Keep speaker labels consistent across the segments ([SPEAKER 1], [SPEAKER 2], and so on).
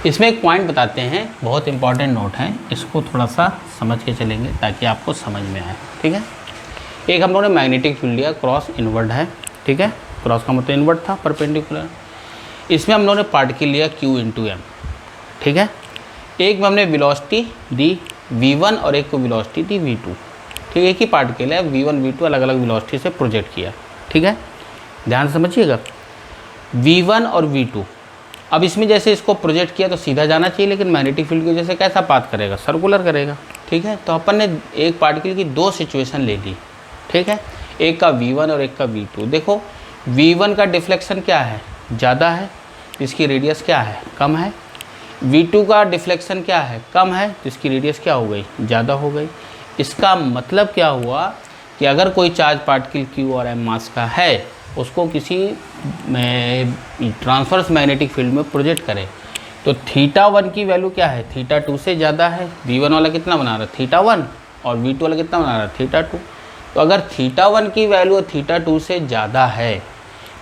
[SPEAKER 1] इसमें एक पॉइंट बताते हैं, बहुत इंपॉर्टेंट नोट है, इसको थोड़ा सा समझ के चलेंगे ताकि आपको समझ में आए। ठीक है, एक हम लोगों ने मैग्नेटिक फील्ड लिया, क्रॉस इनवर्ड है। ठीक है, क्रॉस का मतलब इनवर्ड था, परपेंडिकुलर। इसमें हम लोगों ने पार्टिकल लिया Q इंटू एम। ठीक है, एक में हमने वेलोसिटी दी v1 और एक को वेलोसिटी दी v2। ठीक है, एक ही पार्टिकल है, v1 v2 अलग अलग वेलोसिटी से प्रोजेक्ट किया। ठीक है, ध्यान से समझिएगा, v1 और v2। अब इसमें जैसे इसको प्रोजेक्ट किया तो सीधा जाना चाहिए, लेकिन मैग्नेटिक फील्ड की वजह से कैसा पाथ करेगा, सर्कुलर करेगा। ठीक है, तो अपन ने एक पार्टिकल की दो सिचुएशन ले ली। ठीक है, एक का v1 और एक का v2। देखो v1 का डिफ्लेक्शन क्या है, ज़्यादा है, इसकी रेडियस क्या है, कम है। v2 का डिफ्लेक्शन क्या है, कम है, तो इसकी रेडियस क्या हो गई, ज़्यादा हो गई। इसका मतलब क्या हुआ कि अगर कोई चार्ज पार्टिकल Q और M मास का है, उसको किसी ट्रांसवर्स मैग्नेटिक फील्ड में प्रोजेक्ट करें, तो θ1 की वैल्यू क्या है, θ2 से ज़्यादा है। v1 वाला कितना बना रहा है, θ1, और v2 वाला कितना बना रहा है, θ2। तो अगर θ1 की वैल्यू θ2 से ज़्यादा है,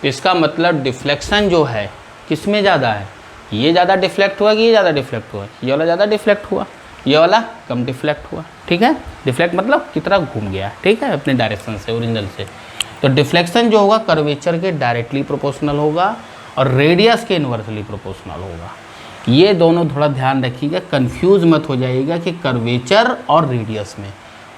[SPEAKER 1] तो इसका मतलब डिफ्लेक्शन जो है किस में ज़्यादा है, ये ज़्यादा डिफ्लेक्ट हुआ कि ये ज़्यादा डिफ्लेक्ट हुआ, ये वाला ज़्यादा डिफ्लेक्ट हुआ, ये वाला कम डिफ्लेक्ट हुआ। ठीक है, डिफ्लेक्ट मतलब कितना घूम गया। ठीक है, अपने डायरेक्शन से, ओरिजिनल से। तो डिफ्लेक्शन जो होगा कर्वेचर के डायरेक्टली प्रोपोर्शनल होगा और रेडियस के इन्वर्सली प्रोपोर्शनल होगा। ये दोनों थोड़ा ध्यान रखिएगा, कंफ्यूज मत हो जाइएगा कि कर्वेचर और रेडियस में,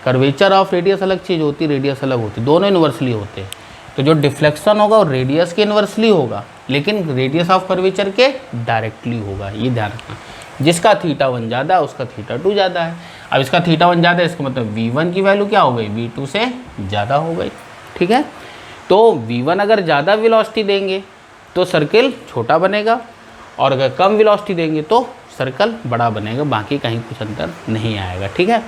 [SPEAKER 1] कर्वेचर ऑफ रेडियस अलग चीज़ होती है, रेडियस अलग होती है, दोनों इन्वर्सली होते हैं। तो जो डिफ्लेक्शन होगा वो रेडियस के इन्वर्सली होगा, लेकिन रेडियस ऑफ कर्वेचर के डायरेक्टली होगा, ये ध्यान रखना। जिसका θ1 ज़्यादा है उसका θ2 ज़्यादा है। अब इसका θ1 ज़्यादा है, इसका मतलब v1 की वैल्यू क्या हो गई, v2 से ज़्यादा हो गई। ठीक है, तो v1 अगर ज़्यादा वेलोसिटी देंगे तो सर्किल छोटा बनेगा, और अगर कम वेलोसिटी देंगे तो सर्कल बड़ा बनेगा, बाकी कहीं कुछ अंतर नहीं आएगा। ठीक है,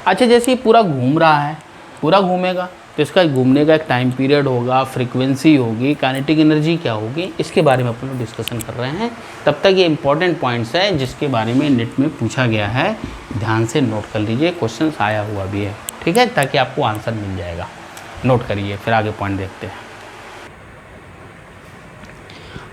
[SPEAKER 1] अच्छा जैसे ये पूरा घूम रहा है, पूरा घूमेगा तो इसका घूमने का एक टाइम पीरियड होगा, फ्रीक्वेंसी होगी, काइनेटिक एनर्जी क्या होगी, इसके बारे में अपन लोग डिस्कशन कर रहे हैं। तब तक ये इंपॉर्टेंट पॉइंट्स है जिसके बारे में नेट में पूछा गया है, ध्यान से नोट कर लीजिए, क्वेश्चन आया हुआ भी है। ठीक है, ताकि आपको आंसर मिल जाएगा, नोट करिए, फिर आगे पॉइंट देखते हैं।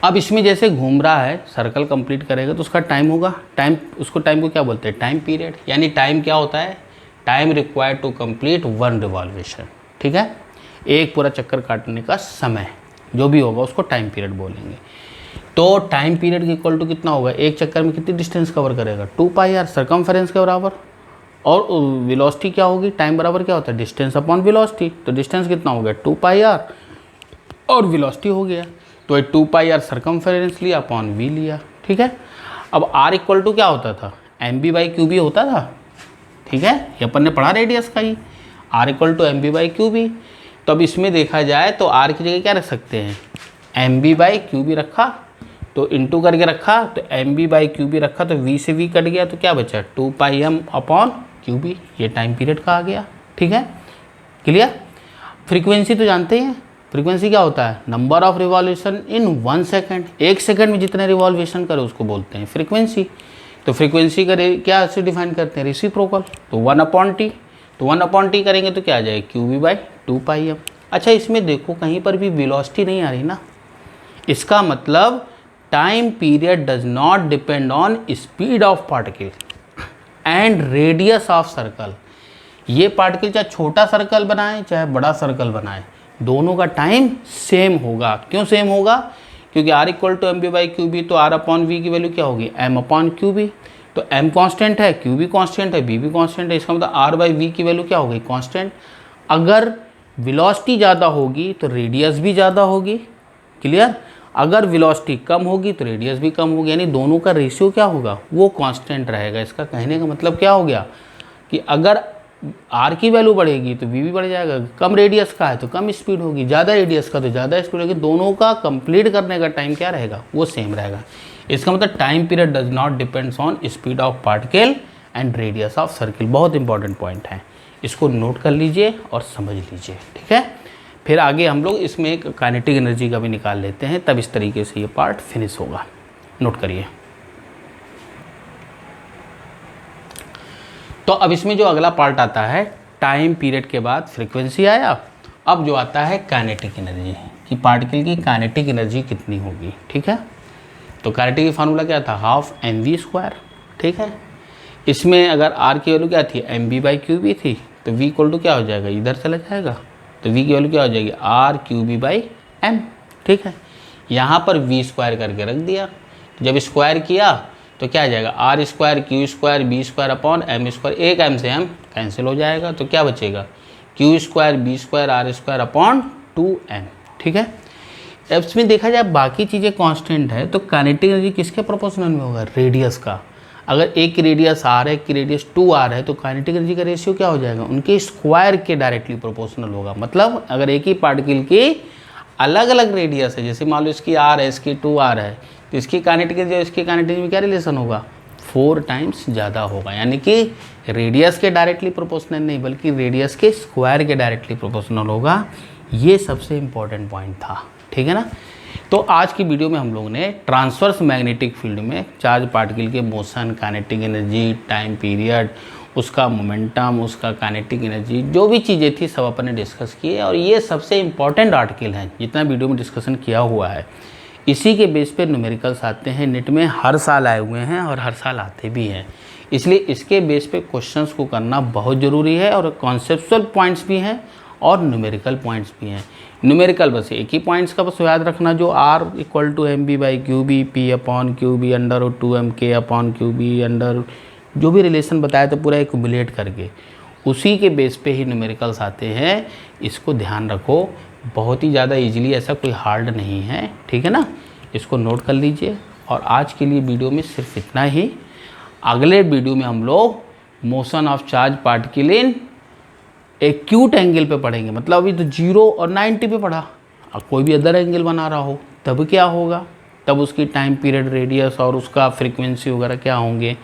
[SPEAKER 1] अब इसमें जैसे घूम रहा है, सर्कल कंप्लीट करेगा तो उसका टाइम होगा, टाइम, उसको टाइम को क्या बोलते हैं, टाइम पीरियड। यानी टाइम क्या होता है, time required to complete one revolution. ठीक है, एक पूरा चक्कर काटने का समय जो भी होगा उसको टाइम पीरियड बोलेंगे। तो टाइम पीरियड की इक्वल टू कितना होगा, एक चक्कर में कितनी डिस्टेंस कवर करेगा, 2πr, सरकमफेरेंस के बराबर। और वेलोसिटी क्या होगी, टाइम बराबर क्या होता है, डिस्टेंस अपॉन वेलोसिटी। तो डिस्टेंस कितना हो गया, 2πr, और वेलोसिटी हो गया, तो 2πr सरकमफेरेंस लिया अपॉन v लिया। ठीक है, अब r इक्वल टू क्या होता था, mb/qb होता था। ठीक है, ये अपन ने पढ़ा रेडियस का ही, r इक्वल टू mb/qb। तो अब इसमें देखा जाए तो r की जगह क्या रख सकते हैं, mb/qb रखा, तो इंटू करके रखा, तो mb/qb रखा, तो v से v कट गया, तो क्या बचा, 2πm/qb। ये टाइम पीरियड का आ गया। ठीक है, क्लियर। फ्रीक्वेंसी तो जानते हैं, फ्रीक्वेंसी क्या होता है, number of revolution in 1 second. एक सेकंड में जितने रिवॉल्यूशन करे उसको बोलते हैं फ्रीक्वेंसी। तो फ्रीक्वेंसी का क्या से डिफाइन करते हैं, रेसिप्रोकल, तो 1/t। तो 1/t करेंगे तो क्या आ जाएगा, qb/2πm। अच्छा, इसमें देखो कहीं पर भी वेलोसिटी नहीं आ रही ना, इसका मतलब time period does not depend on speed of particle and radius of circle. ये पार्टिकल चाहे छोटा सर्कल बनाए चाहे बड़ा सर्कल बनाए, दोनों का टाइम सेम होगा। क्यों सेम होगा, क्योंकि r इक्वल टू mb/qb, तो r/v की वैल्यू क्या होगी, m/qb। तो m कांस्टेंट है, q भी कांस्टेंट है, b भी कांस्टेंट है, इसका मतलब r/v की वैल्यू क्या होगी, कांस्टेंट। अगर वेलोसिटी ज़्यादा होगी तो रेडियस भी ज़्यादा होगी, क्लियर। अगर वेलोसिटी कम होगी तो रेडियस भी कम होगी, यानी दोनों का रेशियो क्या होगा, वो कांस्टेंट रहेगा। इसका कहने का मतलब क्या हो गया कि अगर r की वैल्यू बढ़ेगी तो v भी बढ़ जाएगा, कम रेडियस का है तो कम स्पीड होगी, ज़्यादा रेडियस का तो ज़्यादा स्पीड होगी, दोनों का कंप्लीट करने का टाइम क्या रहेगा, वो सेम रहेगा। इसका मतलब time period does not depends on speed of particle and radius of circle. बहुत इंपॉर्टेंट पॉइंट है, इसको नोट कर लीजिए और समझ लीजिए। ठीक है, फिर आगे हम लोग इसमें एक काइनेटिक एनर्जी का भी निकाल लेते हैं, तब इस तरीके से ये पार्ट फिनिश होगा। नोट करिए। तो अब इसमें जो अगला पार्ट आता है, टाइम पीरियड के बाद फ्रीक्वेंसी आया, अब जो आता है काइनेटिक एनर्जी, कि पार्टिकल की काइनेटिक एनर्जी कितनी होगी। ठीक है, तो काइनेटिक की फार्मूला क्या था, हाफ एम वी स्क्वायर, ठीक है। इसमें अगर आर की वैल्यू क्या थी, m b by q b थी, तो वी इक्वल टू क्या हो जाएगा, इधर चला जाएगा, तो वी की वैल्यू क्या हो जाएगी, r q b by m, ठीक है। यहाँ पर वी स्क्वायर करके रख दिया, जब स्क्वायर किया तो क्या आ जाएगा, r square q square b square upon m square, एक एम से एम कैंसिल हो जाएगा, तो क्या बचेगा, q square b square r square upon 2m, ठीक है। अब इसमें देखा जाए बाकी चीज़ें कांस्टेंट है, तो काइनेटिक एनर्जी किसके प्रोपोर्शनल में होगा, रेडियस का। अगर एक की रेडियस आर है, एक की रेडियस 2r है, तो काइनेटिक एनर्जी का रेशियो क्या हो जाएगा, उनके स्क्वायर के डायरेक्टली प्रोपोर्शनल होगा। मतलब अगर एक ही पार्टिकल की अलग अलग रेडियस है, जैसे मान लो इसकी r है, इसकी 2r है, तो इसकी काइनेटिक एनर्जी और इसकी काइनेटिक एनर्जी में क्या रिलेशन होगा, 4 टाइम्स ज़्यादा होगा। यानी कि रेडियस के डायरेक्टली प्रोपोर्शनल नहीं, बल्कि रेडियस के स्क्वायर के डायरेक्टली प्रोपोर्शनल होगा। ये सबसे इम्पॉर्टेंट पॉइंट था, ठीक है ना। तो आज की वीडियो में हम लोगों ने ट्रांसवर्स मैग्नेटिक फील्ड में चार्ज पार्टिकल के motion, kinetic energy, time period, उसका मोमेंटम, उसका काइनेटिक एनर्जी, जो भी चीज़ें थी सब अपन ने डिस्कस किए। और ये सबसे इम्पॉर्टेंट आर्टिकल हैं जितना वीडियो में डिस्कशन किया हुआ है। इसी के बेस पे न्यूमेरिकल्स आते हैं, नेट में हर साल आए हुए हैं और हर साल आते भी हैं। इसलिए इसके बेस पे क्वेश्चंस को करना बहुत ज़रूरी है, और कॉन्सेप्चुअल पॉइंट्स भी हैं और न्यूमेरिकल पॉइंट्स भी हैं। न्यूमेरिकल बस एक ही पॉइंट्स का बस याद रखना, जो r equal to m b by q b, p upon q b under 2m के अपॉन क्यू बी अंडर, जो भी रिलेशन बताया था पूरा एक्यूमुलेट करके, उसी के बेस पे ही न्यूमेरिकल्स आते हैं। इसको ध्यान रखो, बहुत ही ज़्यादा इजीली, ऐसा कोई हार्ड नहीं है, ठीक है ना। इसको नोट कर लीजिए। और आज के लिए वीडियो में सिर्फ इतना ही। अगले वीडियो में हम लोग motion of charge particle in acute angle पे पढ़ेंगे। मतलब अभी तो 0 और 90 पे पढ़ा, अब कोई भी अदर एंगल बना रहा हो तब क्या होगा, तब उसकी टाइम पीरियड, रेडियस और उसका फ्रीक्वेंसी वगैरह क्या होंगे,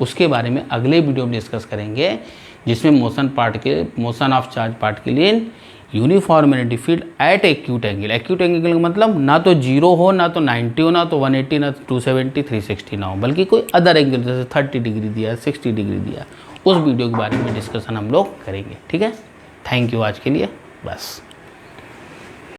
[SPEAKER 1] उसके बारे में अगले वीडियो में डिस्कस करेंगे, जिसमें motion of charge particle in uniform magnetic field at acute angle. Acute angle का मतलब ना तो 0 हो, ना तो 90 हो, ना तो 180, ना तो 270, 360 ना हो, बल्कि कोई अदर एंगल, जैसे 30 डिग्री दिया, 60 डिग्री दिया, उस वीडियो के बारे में डिस्कशन हम लोग करेंगे, ठीक है। थैंक यू आज के लिए, बस।